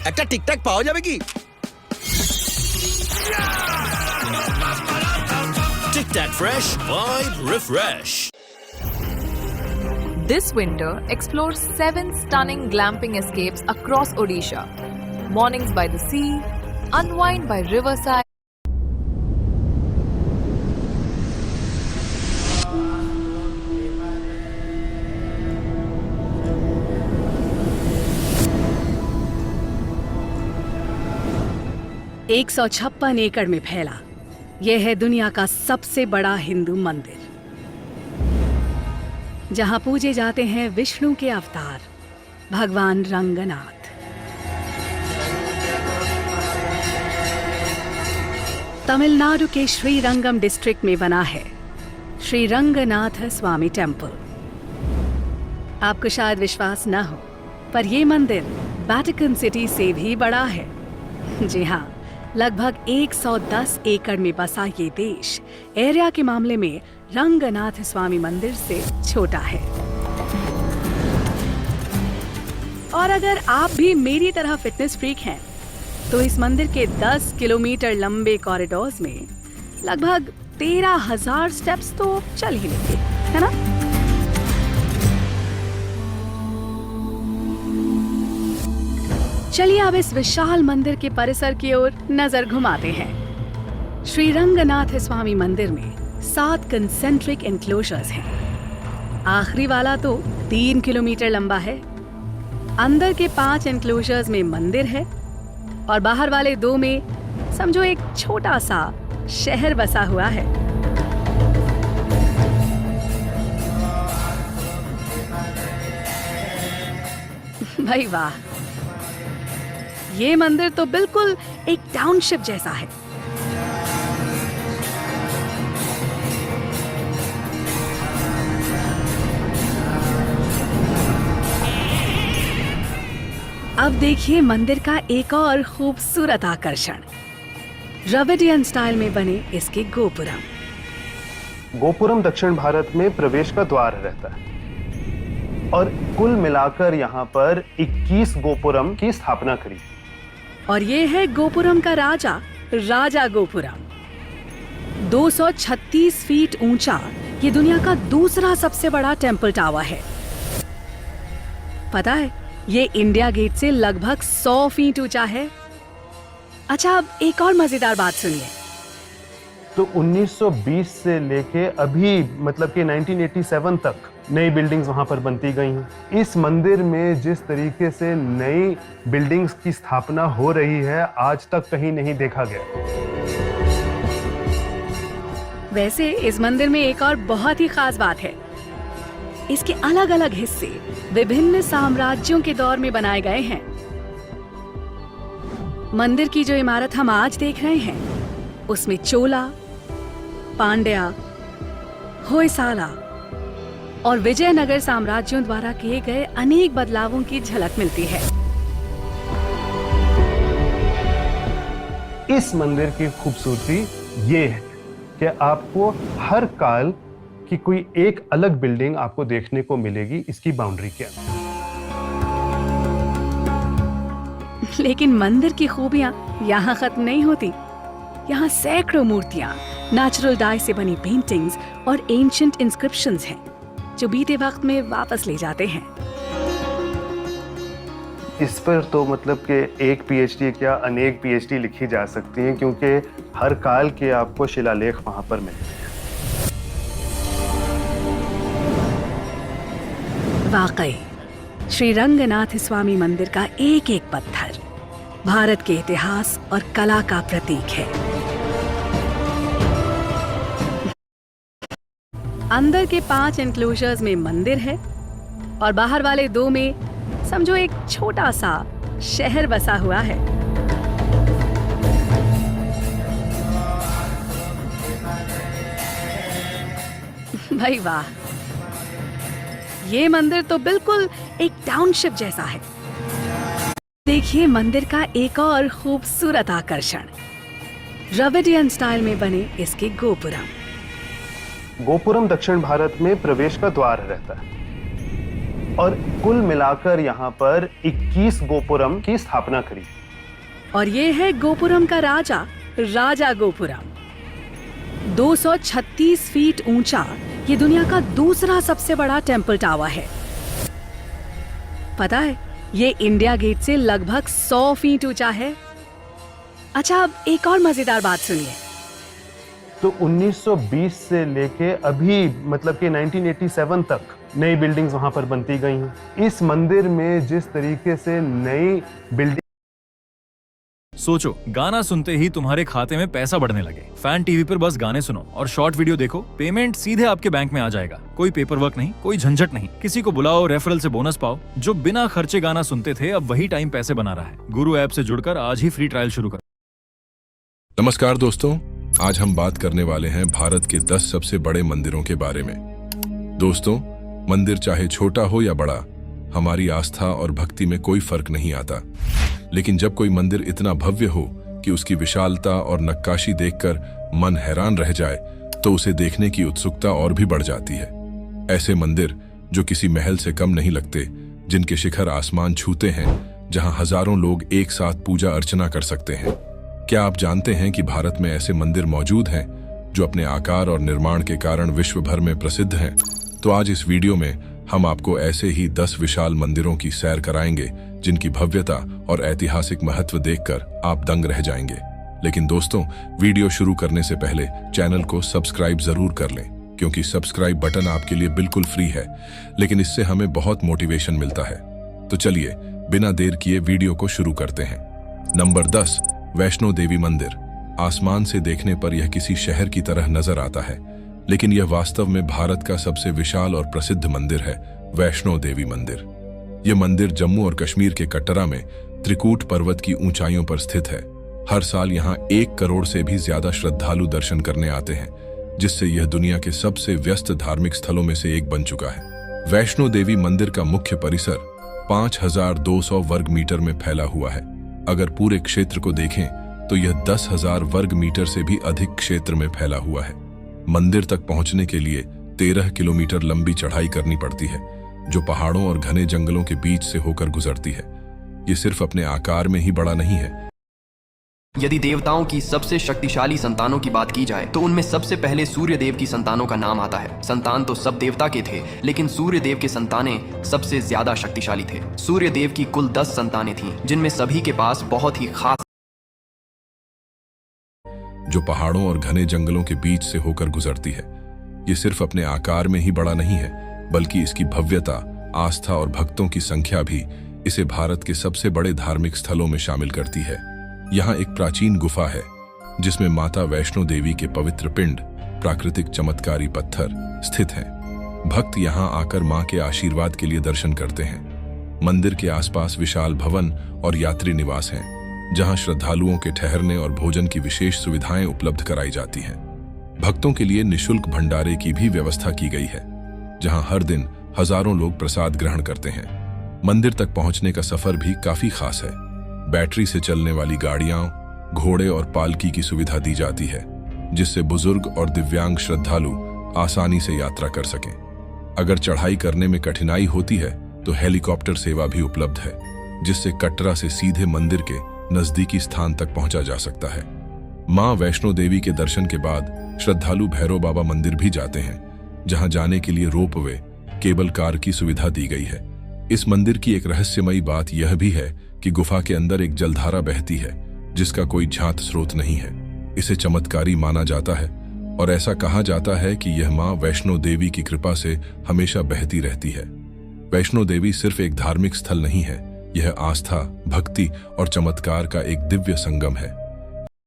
একটা টিকটাক পাওয়া যাবে কি? Tic Tac Fresh Vibe Refresh. This winter, explore 7 stunning glamping escapes across Odisha. Mornings by the sea, unwind by riverside. एक 156 एकड़ में फैला यह है दुनिया का सबसे बड़ा हिंदू मंदिर, जहां पूजे जाते हैं विष्णु के अवतार भगवान रंगनाथ। तमिलनाडु के श्रीरंगम डिस्ट्रिक्ट में बना है श्री रंगनाथ स्वामी टेम्पल। आपको शायद विश्वास न हो, पर यह मंदिर वेटिकन सिटी से भी बड़ा है। जी हाँ, लगभग 110 एकड़ में बसा ये देश एरिया के मामले में रंगनाथ स्वामी मंदिर से छोटा है। और अगर आप भी मेरी तरह फिटनेस फ्रीक हैं, तो इस मंदिर के 10 किलोमीटर लंबे कॉरिडोर्स में लगभग 13,000 स्टेप्स तो चल ही लेंगे, है ना? चलिए अब इस विशाल मंदिर के परिसर की ओर नजर घुमाते हैं। श्री रंगनाथ स्वामी मंदिर में 7 कंसेंट्रिक एनक्लोजर्स हैं। आखिरी वाला तो 3 किलोमीटर लंबा है। अंदर के 5 एनक्लोजर्स में मंदिर है और बाहर वाले 2 में समझो एक छोटा सा शहर बसा हुआ है। भाई वाह, ये मंदिर तो बिल्कुल एक टाउनशिप जैसा है। अब देखिए मंदिर का एक और खूबसूरत आकर्षण, द्रविडियन स्टाइल में बने इसके गोपुरम। गोपुरम दक्षिण भारत में प्रवेश का द्वार रहता है और कुल मिलाकर यहाँ पर 21 गोपुरम की स्थापना करी। और ये है गोपुरम का राजा, राजा गोपुरम। 236 फीट ऊंचा ये दुनिया का दूसरा सबसे बड़ा टेम्पल टावर है। पता है, ये इंडिया गेट से लगभग 100 फीट ऊंचा है। अच्छा, अब एक और मजेदार बात सुनिए। तो 1920 से लेके अभी मतलब कि 1987 तक नई बिल्डिंग्स वहां पर बनती गई हैं। इस मंदिर में जिस तरीके से नई बिल्डिंग्स की स्थापना हो रही है, आज तक कहीं नहीं देखा गया। वैसे इस मंदिर में एक और बहुत ही खास बात है। इसके अलग अलग हिस्से विभिन्न साम्राज्यों के दौर में बनाए गए हैं। मंदिर की जो इमारत हम आज देख रहे हैं, उसमें चोला, पांड्या, होयसाला और विजयनगर साम्राज्यों द्वारा किए गए अनेक बदलावों की झलक मिलती है। इस मंदिर की खूबसूरती ये है कि आपको हर काल की कोई एक अलग बिल्डिंग आपको देखने को मिलेगी इसकी बाउंड्री के अंदर। लेकिन मंदिर की खूबियां यहाँ खत्म नहीं होती। यहाँ सैकड़ों मूर्तियां, नेचुरल डाई से बनी पेंटिंग्स और एंशिएंट इंस्क्रिप्शंस हैं, जो बीते वक्त में वापस ले जाते हैं। इस पर तो मतलब कि एक पीएचडी क्या अनेक पीएचडी लिखी जा सकती हैं, क्योंकि हर काल के आपको शिलालेख वहां पर मिलते हैं। वाकई श्री रंगनाथ स्वामी मंदिर का एक एक पत्थर भारत के इतिहास और कला का प्रतीक है। अंदर के 5 एनक्लोजर्स में मंदिर है और बाहर वाले 2 में समझो एक छोटा सा शहर बसा हुआ है। भाई वाह, ये मंदिर तो बिल्कुल एक टाउनशिप जैसा है। देखिए मंदिर का एक और खूबसूरत आकर्षण, द्रविडियन स्टाइल में बने इसके गोपुरम। गोपुरम दक्षिण भारत में प्रवेश का द्वार रहता है और कुल मिलाकर यहाँ पर 21 गोपुरम की स्थापना करी। और ये है गोपुरम का राजा, राजा गोपुरम। 236 फीट ऊंचा ये दुनिया का दूसरा सबसे बड़ा टेंपल टावर है। पता है ये इंडिया गेट से लगभग 100 फीट ऊंचा है। अच्छा अब एक और मजेदार बात सुनिए। तो 1920 से लेके अभी मतलब कि 1987 तक नई बिल्डिंग्स वहां पर बनती गई हैं। इस मंदिर में जिस तरीके से नई बिल्डिंग, सोचो गाना सुनते ही तुम्हारे खाते में पैसा बढ़ने लगे। फैन टीवी पर बस गाने सुनो और शॉर्ट वीडियो देखो, पेमेंट सीधे आपके बैंक में आ जाएगा। कोई पेपर वर्क नहीं, कोई झंझट नहीं, किसी को बुलाओ, रेफरल से बोनस पाओ। जो बिना खर्चे गाना सुनते थे अब वही टाइम पैसे बना रहा है। गुरु ऐप से जुड़कर आज ही फ्री ट्रायल शुरू करो। नमस्कार दोस्तों, आज हम बात करने वाले हैं भारत के 10 सबसे बड़े मंदिरों के बारे में। दोस्तों, मंदिर चाहे छोटा हो या बड़ा, हमारी आस्था और भक्ति में कोई फर्क नहीं आता। लेकिन जब कोई मंदिर इतना भव्य हो कि उसकी विशालता और नक्काशी देखकर मन हैरान रह जाए, तो उसे देखने की उत्सुकता और भी बढ़ जाती है। ऐसे मंदिर जो किसी महल से कम नहीं लगते, जिनके शिखर आसमान छूते हैं, जहां हजारों लोग एक साथ पूजा अर्चना कर सकते हैं। क्या आप जानते हैं कि भारत में ऐसे मंदिर मौजूद हैं जो अपने आकार और निर्माण के कारण विश्व भर में प्रसिद्ध हैं? तो आज इस वीडियो में हम आपको ऐसे ही 10 विशाल मंदिरों की सैर कराएंगे जिनकी भव्यता और ऐतिहासिक महत्व देखकर आप दंग रह जाएंगे। लेकिन दोस्तों, वीडियो शुरू करने से पहले चैनल को सब्सक्राइब जरूर कर लें, क्योंकि सब्सक्राइब बटन आपके लिए बिल्कुल फ्री है, लेकिन इससे हमें बहुत मोटिवेशन मिलता है। तो चलिए बिना देर किए वीडियो को शुरू करते हैं। नंबर 10, वैष्णो देवी मंदिर। आसमान से देखने पर यह किसी शहर की तरह नजर आता है, लेकिन यह वास्तव में भारत का सबसे विशाल और प्रसिद्ध मंदिर है, वैष्णो देवी मंदिर। यह मंदिर जम्मू और कश्मीर के कटरा में त्रिकूट पर्वत की ऊंचाइयों पर स्थित है। हर साल यहाँ 1 करोड़ से भी ज्यादा श्रद्धालु दर्शन करने आते हैं, जिससे यह दुनिया के सबसे व्यस्त धार्मिक स्थलों में से एक बन चुका है। वैष्णो देवी मंदिर का मुख्य परिसर 5200 वर्ग मीटर में फैला हुआ है। अगर पूरे क्षेत्र को देखें तो यह 10,000 वर्ग मीटर से भी अधिक क्षेत्र में फैला हुआ है। मंदिर तक पहुंचने के लिए 13 किलोमीटर लंबी चढ़ाई करनी पड़ती है, जो पहाड़ों और घने जंगलों के बीच से होकर गुजरती है। ये सिर्फ अपने आकार में ही बड़ा नहीं है। यदि देवताओं की सबसे शक्तिशाली संतानों की बात की जाए तो उनमें सबसे पहले सूर्य देव की संतानों का नाम आता है। संतान तो सब देवता के थे, लेकिन सूर्य देव के संतानें सबसे ज्यादा शक्तिशाली थे। सूर्य देव की कुल 10 संतानें थीं, जिनमें सभी के पास बहुत ही खास, जो पहाड़ों और घने जंगलों के बीच से होकर गुजरती है। ये सिर्फ अपने आकार में ही बड़ा नहीं है, बल्कि इसकी भव्यता, आस्था और भक्तों की संख्या भी इसे भारत के सबसे बड़े धार्मिक स्थलों में शामिल करती है। यहाँ एक प्राचीन गुफा है जिसमें माता वैष्णो देवी के पवित्र पिंड, प्राकृतिक चमत्कारी पत्थर स्थित हैं। भक्त यहाँ आकर मां के आशीर्वाद के लिए दर्शन करते हैं। मंदिर के आसपास विशाल भवन और यात्री निवास हैं, जहां श्रद्धालुओं के ठहरने और भोजन की विशेष सुविधाएं उपलब्ध कराई जाती हैं। भक्तों के लिए निशुल्क भंडारे की भी व्यवस्था की गई है, जहां हर दिन हजारों लोग प्रसाद ग्रहण करते हैं। मंदिर तक पहुंचने का सफर भी काफी खास है। बैटरी से चलने वाली गाड़ियां, घोड़े और पालकी की सुविधा दी जाती है, जिससे बुजुर्ग और दिव्यांग श्रद्धालु आसानी से यात्रा कर सकें। अगर चढ़ाई करने में कठिनाई होती है तो हेलीकॉप्टर सेवा भी उपलब्ध है, जिससे कटरा से सीधे मंदिर के नजदीकी स्थान तक पहुंचा जा सकता है। मां वैष्णो देवी के दर्शन के बाद श्रद्धालु भैरव बाबा मंदिर भी जाते हैं, जहां जाने के लिए रोपवे, केबल कार की सुविधा दी गई है। इस मंदिर की एक रहस्यमयी बात यह भी है कि गुफा के अंदर एक जलधारा बहती है, जिसका कोई ज्ञात स्रोत नहीं है। इसे चमत्कारी माना जाता है और ऐसा कहा जाता है कि यह मां वैष्णो देवी की कृपा से हमेशा बहती रहती है। वैष्णो देवी सिर्फ एक धार्मिक स्थल नहीं है, यह आस्था, भक्ति और चमत्कार का एक दिव्य संगम है।